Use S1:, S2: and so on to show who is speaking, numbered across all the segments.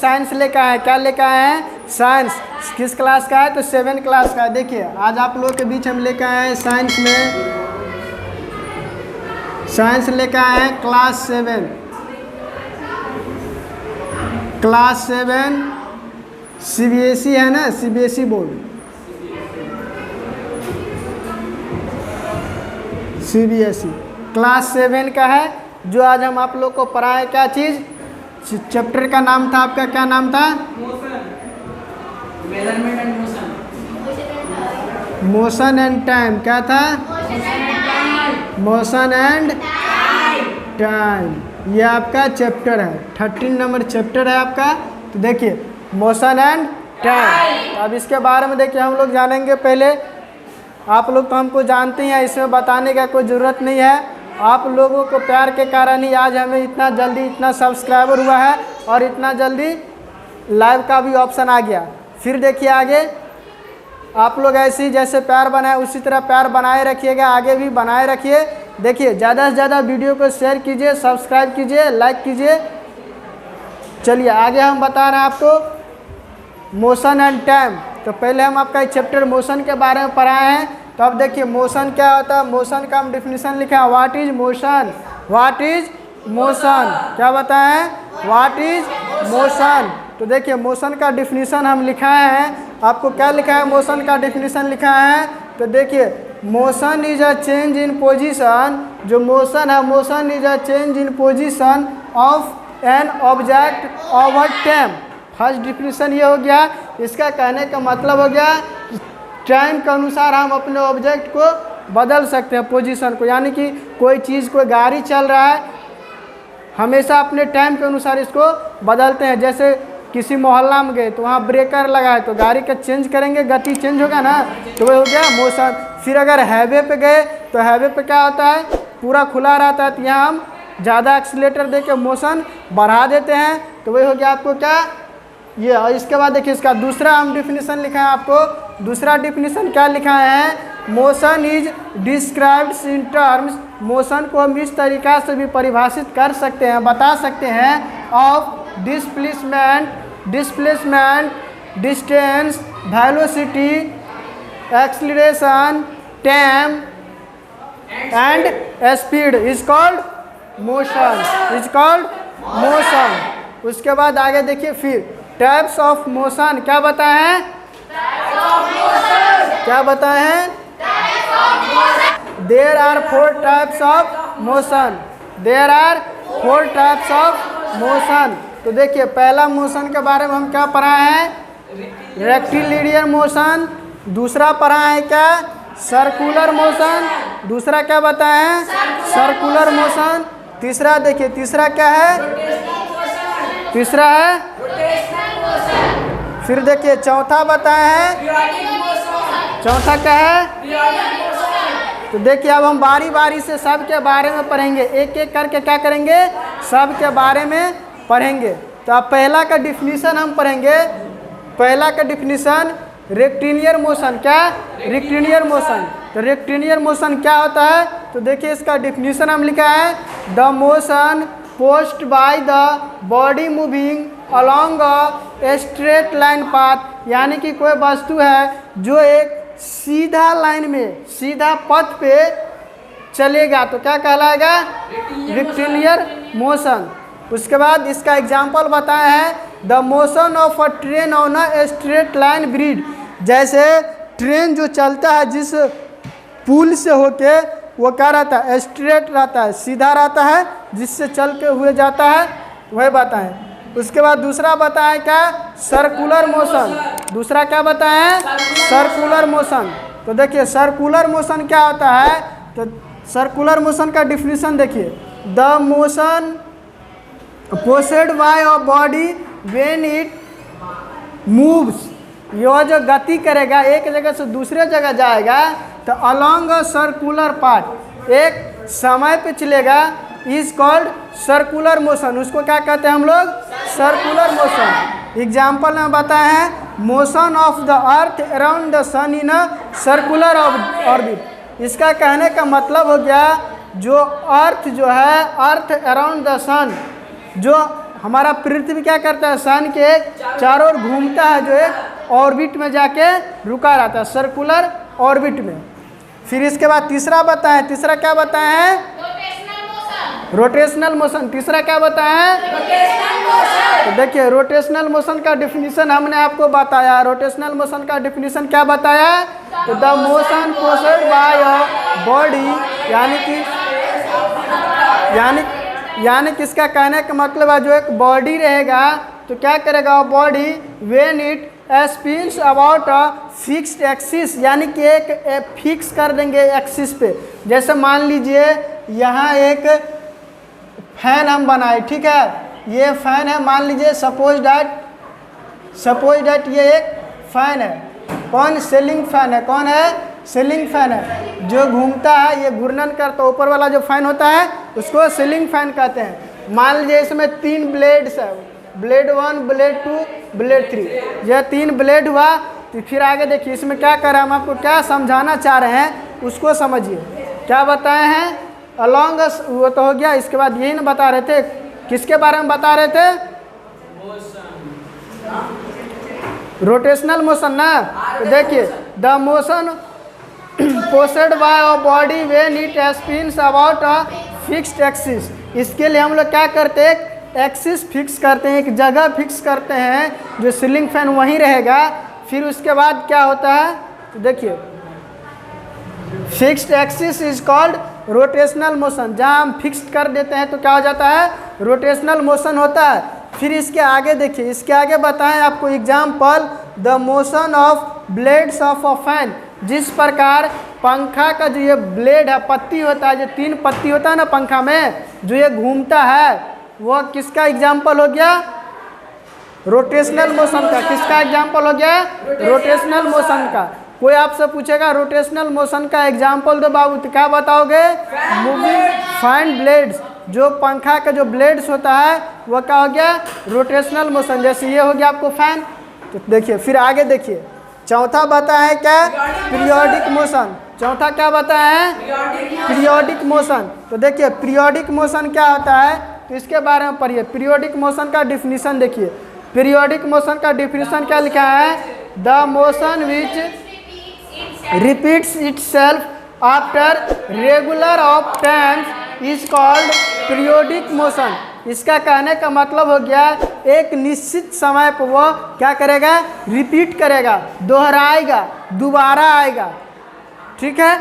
S1: Science लेकर आए हैं। क्या लेकर आए हैं? साइंस। किस क्लास का है? तो 7 क्लास का है। देखिए आज आप लोगों के बीच हम लेकर आए हैं साइंस में, साइंस लेकर आए हैं क्लास 7, क्लास 7 CBSE है ना, CBSE बोर्ड, CBSE क्लास 7 का है। जो आज हम आप लोग को पढ़ाए क्या चीज़, चैप्टर का नाम था आपका, क्या नाम था?
S2: Measurement and motion,
S1: motion and time. क्या था? Motion and time. ये आपका चैप्टर है, 13 नंबर चैप्टर है आपका। तो देखिए मोशन एंड टाइम। अब इसके बारे में देखिए हम लोग जानेंगे। पहले आप लोग तो हमको जानते हैं, इसमें बताने का कोई ज़रूरत नहीं है। आप लोगों को प्यार के कारण ही आज हमें इतना जल्दी इतना सब्सक्राइबर हुआ है और इतना जल्दी लाइव का भी ऑप्शन आ गया। फिर देखिए आगे आप लोग ऐसे ही जैसे प्यार बनाए उसी तरह प्यार बनाए रखिएगा, आगे भी बनाए रखिए। देखिए ज़्यादा से ज़्यादा वीडियो को शेयर कीजिए, सब्सक्राइब कीजिए, लाइक कीजिए। चलिए आगे हम बता रहे हैं आपको मोशन एंड टाइम। तो पहले हम आपका चैप्टर मोशन के बारे में पढ़ाए हैं। तो अब देखिए मोशन क्या होता है। मोशन का हम डिफिनीशन लिखा है, what is motion, what is motion. क्या बताएं? What is motion. तो देखिए मोशन का डिफिनीशन हम लिखाए हैं। आपको क्या लिखा है? मोशन का डिफिनीशन लिखा है। तो देखिए motion is a change in position. जो मोशन है, motion is a change in position of an object over time. First definition ये हो गया। इसका कहने का मतलब हो गया टाइम के अनुसार हम अपने ऑब्जेक्ट को बदल सकते हैं, पोजीशन को। यानी कि कोई चीज़, कोई गाड़ी चल रहा है, हमेशा अपने टाइम के अनुसार इसको बदलते हैं। जैसे किसी मोहल्ला में गए तो वहाँ ब्रेकर लगा है तो गाड़ी का चेंज करेंगे, गति चेंज होगा ना, तो वह हो गया मोशन। फिर अगर हाईवे पे गए तो हाईवे पे क्या होता है, पूरा खुला रहता है, तो यहाँ हम ज़्यादा एक्सीलेटर दे के मोशन बढ़ा देते हैं, तो वही हो गया आपको क्या ये। और इसके बाद देखिए इसका दूसरा हम डिफिनीशन लिखा है आपको। दूसरा डिफिनीशन क्या लिखा है? Motion is described in terms. Motion को हम इस तरीक़ा से भी परिभाषित कर सकते हैं, बता सकते हैं, of displacement, distance, velocity, acceleration, time and speed is called motion, is called motion. उसके बाद आगे देखिए फिर टाइप्स ऑफ मोशन क्या बताए हैं? क्या बताए हैं? There are 4 types of motion, there are 4 types of motion. तो देखिए पहला मोशन के बारे में हम क्या पढ़ाए हैं? Rectilinear motion. दूसरा पढ़ाए हैं क्या? Circular motion. दूसरा क्या बताए हैं? Circular motion. तीसरा देखिए, तीसरा क्या है? तीसरा है, फिर देखिए चौथा बताए हैं, चौथा क्या है? तो देखिए अब हम बारी बारी से सब के बारे में पढ़ेंगे, एक एक करके क्या करेंगे? सब के बारे में पढ़ेंगे। तो अब पहला का डिफिनीशन हम पढ़ेंगे। पहला का डिफिनीशन रेक्टिलिनियर मोशन। क्या? Rectilinear motion. तो रेक्टिलिनियर मोशन क्या होता है? तो देखिए इसका डिफिनीशन हम लिखा है, the motion post by the body moving along a straight line path. यानी कि कोई वस्तु है जो एक सीधा लाइन में, सीधा पथ पे चलेगा तो क्या कहलाएगा? Rectilinear motion. उसके बाद इसका एग्जाम्पल बताया है, the motion of a train on a straight line bridge. जैसे ट्रेन जो चलता है जिस पुल से होके, वो क्या रहता है? स्ट्रेट रहता है, सीधा रहता है, जिससे चल के हुए जाता है, वह बताएं। उसके बाद दूसरा बताएं क्या? Circular motion. दूसरा क्या बताएं? Circular motion. तो देखिए सर्कुलर मोशन क्या होता है? तो सर्कुलर मोशन का डिफिनीशन देखिए, the motion possessed by a body when it moves. यह जो गति करेगा, एक जगह से दूसरे जगह जाएगा, तो अलॉन्ग अ सर्कुलर पाथ, एक समय पे चलेगा, इज कॉल्ड सर्कुलर मोशन। उसको क्या कहते हैं हम लोग? Circular motion. एग्जाम्पल में बताए हैं, motion of the earth around the sun in a circular orbit. इसका कहने का मतलब हो गया, जो अर्थ जो है, अर्थ अराउंड द सन, जो हमारा पृथ्वी क्या करता है, सन के चारों ओर घूमता है, जो एक ऑर्बिट में जाके रुका रहता है, सर्कुलर ऑर्बिट में। फिर इसके बाद तीसरा बताएं, तीसरा क्या बताए हैं, रोटेशनल मोशन। तीसरा क्या बताया है, तो देखिए रोटेशनल मोशन का डिफिनीशन हमने आपको बताया। रोटेशनल मोशन का डिफिनीशन क्या बताया, तो the motion possessed by a body, यानी कि इसका कहने का मतलब है जो एक बॉडी रहेगा तो क्या करेगा body, when it spins about a fixed axis, यानी कि एक फिक्स कर देंगे एक्सिस पे। जैसे मान लीजिए यहाँ एक फैन हम बनाए, ठीक है, ये फैन है, मान लीजिए सपोज डैट ये एक फैन है। कौन, सीलिंग फैन है, कौन है, सीलिंग फैन है, जो घूमता है, ये घूर्णन करता है। ऊपर वाला जो फैन होता है उसको सीलिंग फैन कहते हैं। मान लीजिए इसमें 3 ब्लेड्स है, ब्लेड 1, ब्लेड 2, ब्लेड 3, यह 3 ब्लेड हुआ। तो फिर आगे देखिए इसमें क्या कर रहे हैं, हम आपको क्या समझाना चाह रहे हैं उसको समझिए। क्या बताए हैं, अलॉन्ग, वो तो हो गया। इसके बाद यही ना बता रहे थे, किसके बारे में बता रहे थे, रोटेशनल मोशन ना। तो देखिए the motion possessed by a body when it spins about a fixed axis. इसके लिए हम लोग क्या करते हैं, एक्सिस फिक्स करते हैं, एक जगह फिक्स करते हैं, जो सीलिंग फैन वहीं रहेगा। फिर उसके बाद क्या होता है, तो देखिए fixed axis is called rotational motion. जहाँ हम फिक्स कर देते हैं तो क्या हो जाता है, रोटेशनल मोशन होता है। फिर इसके आगे देखिए, इसके आगे बताएं आपको example, the motion of blades of a fan. जिस प्रकार पंखा का जो ये ब्लेड है, पत्ती होता है, जो 3 पत्ती होता है ना पंखा में, जो ये घूमता है, वह किसका एग्जाम्पल हो गया, रोटेशनल मोशन का। किसका एग्जाम्पल हो गया, रोटेशनल मोशन का। कोई आपसे पूछेगा रोटेशनल मोशन का एग्जाम्पल दो बाबू, तो क्या बताओगे, मूविंग फैन ब्लेड्स। जो पंखा का जो ब्लेड्स होता है वह क्या हो गया, रोटेशनल मोशन। जैसे ये हो गया आपको फैन। तो देखिए फिर आगे देखिए, चौथा बताया है क्या, पीरियोडिक मोशन। चौथा क्या बताया है, पीरियोडिक मोशन। तो देखिए पीरियोडिक मोशन क्या होता है, तो इसके बारे में पढ़िए। पीरियोडिक मोशन का डिफिनीशन देखिए, पीरियोडिक मोशन का डिफिनीशन क्या लिखा है, the motion which repeats itself after regular of times is called periodic motion. इसका कहने का मतलब हो गया एक निश्चित समय पर वो क्या करेगा, रिपीट करेगा, दोहराएगा, दोबारा आएगा, ठीक है,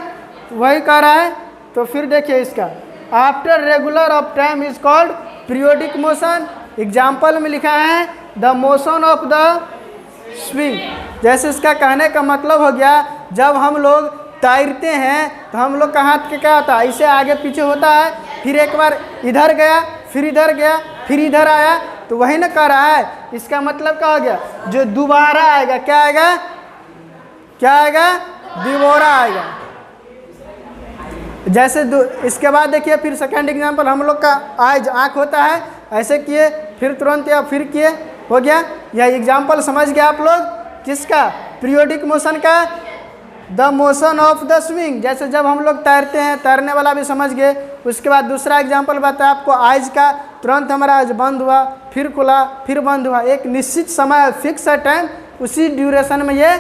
S1: वही कह रहा है। तो फिर देखिए इसका, after regular of time is called periodic motion. Example में लिखा है the motion of the swing. जैसे इसका कहने का मतलब हो गया, जब हम लोग तैरते हैं तो हम लोग का हाथ के क्या होता है, ऐसे आगे पीछे होता है, फिर एक बार इधर गया, फिर इधर गया, फिर इधर आया, तो वही ना कर रहा है। इसका मतलब क्या हो गया, जो दोबारा आएगा, क्या आएगा, क्या आएगा, दोबारा आएगा। जैसे इसके बाद देखिए फिर सेकंड एग्जांपल, हम लोग का आइज, आँख होता है, ऐसे किए, फिर तुरंत या फिर किए, हो गया। यह एग्जाम्पल समझ गए आप लोग, किसका, पीरियोडिक मोशन का, the motion of the swing. जैसे जब हम लोग तैरते हैं, तैरने वाला भी समझ गए। उसके बाद दूसरा एग्जाम्पल बताया आपको आइज का, तुरंत हमारा आइज बंद हुआ, फिर खुला, फिर बंद हुआ, एक निश्चित समय, फिक्स टाइम, उसी ड्यूरेशन में ये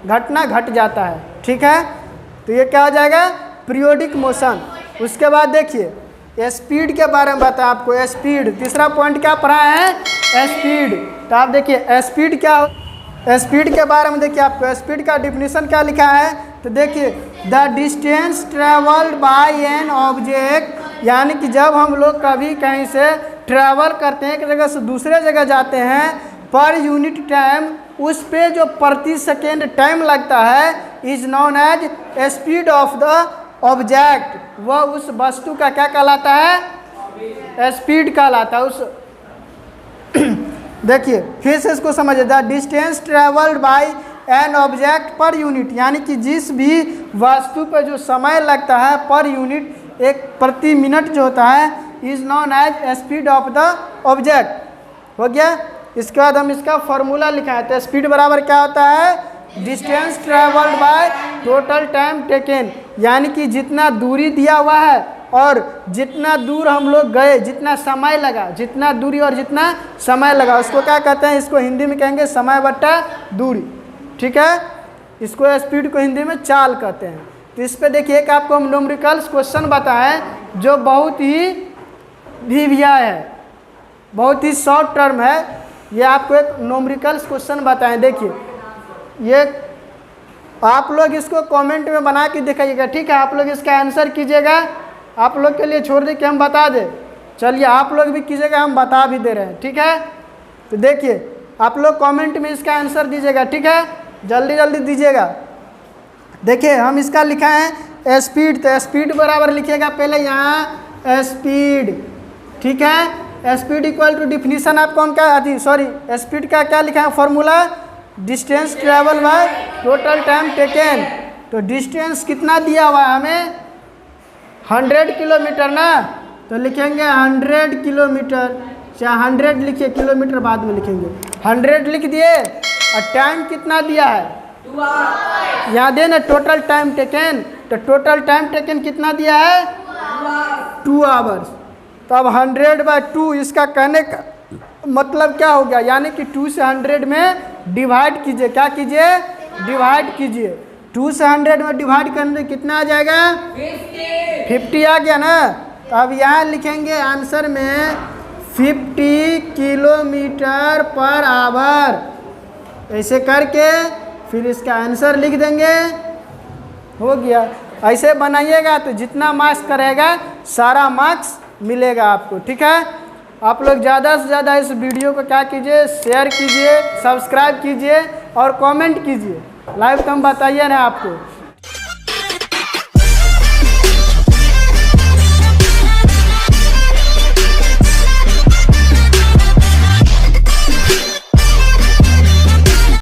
S1: घटना घट जाता है, ठीक है। तो ये क्या हो जाएगा, पीरियोडिक मोशन। उसके बाद देखिए स्पीड के बारे में बताया आपको, स्पीड। तीसरा पॉइंट क्या पढ़ा है, स्पीड। तो आप देखिए स्पीड क्या, स्पीड के बारे में देखिए आपको स्पीड का डिफिनीशन क्या लिखा है। तो देखिए the distance travelled by an object, यानी कि जब हम लोग कभी कहीं से ट्रैवल करते हैं, एक जगह से दूसरे जगह जाते हैं, पर यूनिट टाइम, उस पे जो प्रति सेकेंड टाइम लगता है, is known as speed of the object. वह उस वस्तु का क्या कहलाता है, स्पीड कहलाता है। उस देखिए फिर से इसको समझिए, the distance travelled by an object per unit, यानी कि जिस भी वस्तु पर जो समय लगता है पर यूनिट, एक प्रति मिनट जो होता है, is known as speed of the object. हो गया। इसके बाद हम इसका फॉर्मूला लिखा है। तो स्पीड बराबर क्या होता है, distance travelled by total time taken, यानी कि जितना दूरी दिया हुआ है और जितना दूर हम लोग गए, जितना समय लगा, जितना दूरी और जितना समय लगा, उसको क्या कहते हैं? इसको हिंदी में कहेंगे समय बट्टा दूरी। ठीक है, इसको स्पीड को हिंदी में चाल कहते हैं। तो इस पे देखिए एक आपको हम न्यूमेरिकल्स क्वेश्चन बताएं जो बहुत ही भिविया है, बहुत ही शॉर्ट टर्म है। ये आपको एक न्यूमेरिकल्स क्वेश्चन बताएं। देखिए ये आप लोग इसको कमेंट में बना के दिखाइएगा। ठीक है, आप लोग इसका आंसर कीजिएगा। आप लोग के लिए छोड़ दे कि हम बता दें, चलिए आप लोग भी कीजिएगा, हम बता भी दे रहे हैं। ठीक है, तो देखिए आप लोग कमेंट में इसका आंसर दीजिएगा। ठीक है, जल्दी जल्दी दीजिएगा। देखिए हम इसका लिखा है स्पीड, तो स्पीड बराबर लिखिएगा पहले यहाँ स्पीड। ठीक है, स्पीड इक्वल टू डिफिनीशन आपको हम क्या स्पीड का क्या लिखा है formula? Distance travel by total time taken. तो डिस्टेंस कितना दिया हुआ है हमें? 100 किलोमीटर ना, तो लिखेंगे 100 किलोमीटर, चाहे 100 लिखिए, किलोमीटर बाद में लिखेंगे। 100 लिख दिए और टाइम कितना दिया है? 2 आवर्स। याद है ना टोटल टाइम टेकन, तो टोटल टाइम टेकन कितना दिया है? 2 आवर्स। तो अब 100/2 इसका कहने का मतलब क्या हो गया? यानी कि 2 से 100 में डिवाइड कीजिए। क्या कीजिए? डिवाइड कीजिए। 2 से 100 में डिवाइड करने कितना आ जाएगा? 50 आ गया ना। तो अब यहाँ लिखेंगे आंसर में 50 किलोमीटर पर आवर, ऐसे करके फिर इसका आंसर लिख देंगे। हो गया। ऐसे बनाइएगा तो जितना मार्क्स करेगा सारा मार्क्स मिलेगा आपको। ठीक है, आप लोग ज़्यादा से ज़्यादा इस वीडियो को क्या कीजिए? शेयर कीजिए, सब्सक्राइब कीजिए और कमेंट कीजिए। लाइव कम बताइए ना आपको।